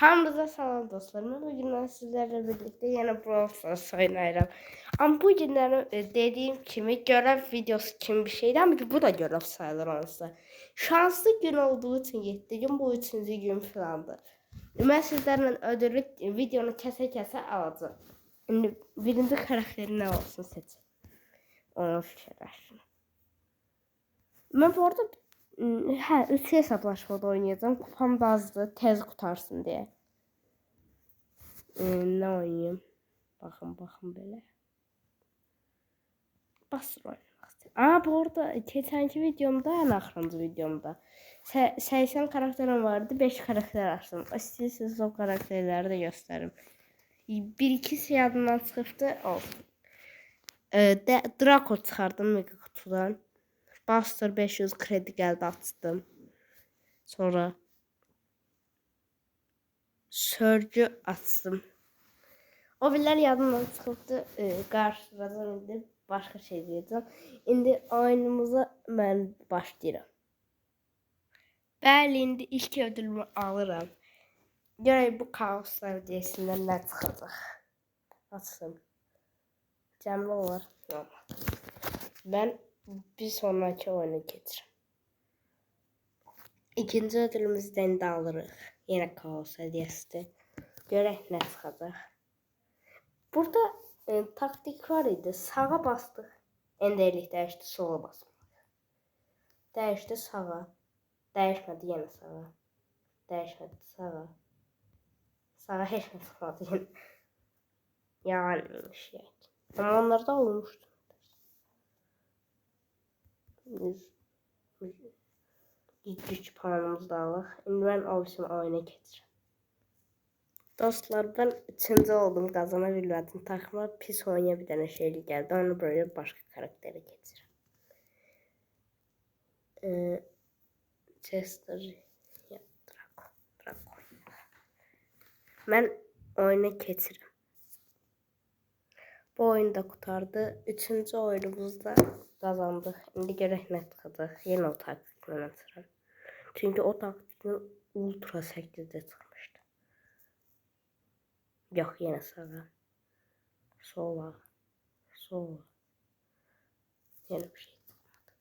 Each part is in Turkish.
Hamınıza salam dostlar. Mən bugün sizlerle birlikte yine Brawl Stars oynayacağım. Ama bu günləri dediyim kimi görev videosu kimi bir şeydi. Ama bu da görev sayılır onsa. Şanslı gün olduğu için 7 gün, bu 3-cü gün falandır. Mən sizlərlə ödüllü videonu kəsə-kəsə alacağım. Şimdi birinci karakteri ne olsun seçin. Onu fikirləşin. Mən bu arada üç hesaplaşmada oynayacağım. Kupam da azdır, tez qutarsın diye. Ne oynayayım? Bakın böyle. Basır oynamak istedim. Bu arada geçenki videomda, en axırıncı videomda 80 karakterim vardı. 5 karakter açtım. İstəyirsiniz o karakterleri de gösteririm. Bir ikisi yadımdan çıxıbdı. Olsun. Draco çıxardım mega kutudan. Buster 500 kredi geldi açtım. Sonra Surge'ü açtım. O biriler yadımdan çıxıbdı. Qarşıladan indi. Başqa şey deyəcəm. İndi oyunumuza mən başlayıram. Bəli, indi ilk ödülümü alıram. Görək bu kaoslar deyəsindən nə çıxacaq. Açsın. Cəmli olar. Mən bir sonraki oyunu keçirəm. İkinci ödülümüzdən də alırıq. Yenə kaos hediyəsidir. Görək nə çıxacaq. Burada taktik var idi. Sağa bastık. Enderlik değişti. Sola basmak. Değişti sağa. Değişmedi yine sağa. Değişmedi sağa. Sağa hiç mi çıkmadı yine. Yani şey. Ama onlarda olmuştu. 100 puanımız da alıq. İndi ben obisimi oyuna getirəm. Dostlar, ben 3-cü oldum, qazana bilmədim. Takıma pis oynaya bir dənə şeyli gəldi. Onu böyle başqa karaktere keçirəm. Chester, Draco. Mən oyuna keçirəm. Bu oyun da qutardı. 3-cü oyunumuzda qazandıq. İndi görək nə çıxacaq. Yenə o taktiklə açıram. Çünki o taktiklə Ultra 8'də çıxmışdı. Yox, yenə sağa. Sola. Yenə bir şey çıxmadı.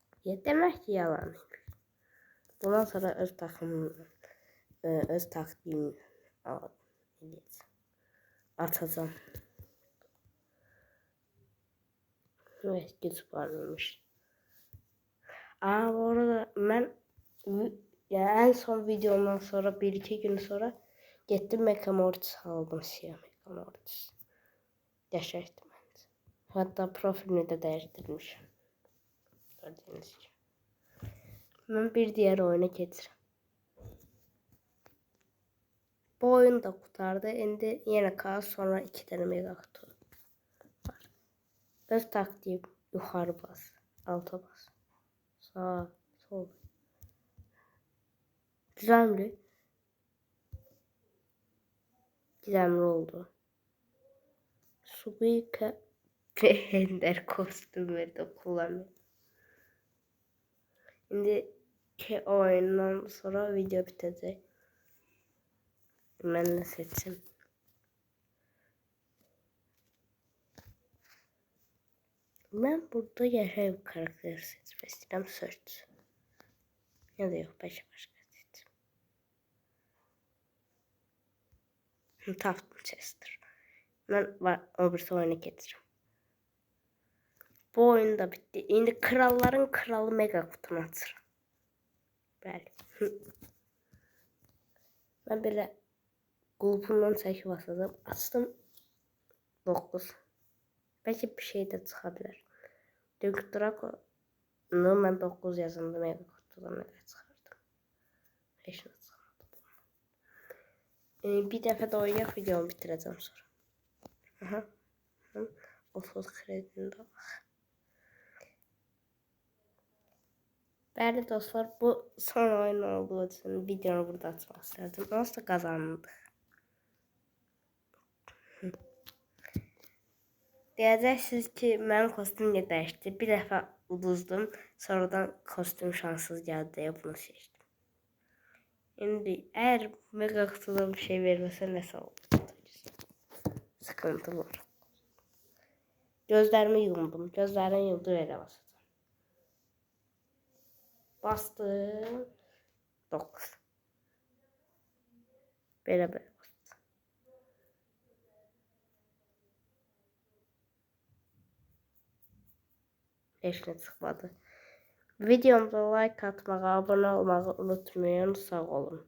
Demək ki, yalan. Bundan sonra öz takımımla, öz taktiğimi atacağım. Evet, güç varmış. Bu arada ben yani en son videomdan sonra 1-2 gün sonra gittim Mecha Mortis aldım, siyah Mecha Mortis. Yaşaydı bence. Hatta profilini de değiştirmişim. Gördüğünüz gibi. Ben bir diğer oyuna getireyim. Bu oyun da kurtardı. Şimdi yine kaos, sonra 2 tane mega kutu var. Öz taktiğim yukarı bas, alta bas, sağa, sol. Gizemli. Gizemli oldu. Suika Ender kostümü de kullanıyor. Şimdi ki oyundan sonra video bitecek. Ben de seçim. Ben burada yaşayan bir karakteri seçmek istedim. Search. Ya da yok, başka seçim. Taftım Chester. Ben o bir oyuna getireceğim. Bu oyun da bitti. Şimdi kralların kralı mega kutumu açırım. Bəli. Ben böyle qulpundan çəkib basacağım. Açtım 9. Belki bir şey de çıkabilir. Çünkü Draco'nu mən 9 yazında mega kutudan mega çıxardım. Heç nə çıxmadı. Bir dəfə də oynayaq, videomu bitirəcəm sonra. Aha. 30 kredini de var. Bəli dostlar, bu son oyun olduğu için videonu burada açmaq istedim. Nasıl kazandık? Deyəcəksiniz ki, mənim kostüm dəyişdi. Bir dəfə uduzdum, sonradan kostüm şanssız gəldi deyə bunu seçdim. Şimdi eğer mega kutudan bir şey vermese ne sağ olur? Sıkıntı var. Gözlerimi yumdum. Gözlerimi yumdu öyle basacağım. Bastım. 9. Böyle böyle bastım. Eşine çıkmadı. Videomuza like atmayı, abone olmayı unutmayın. Sağ olun.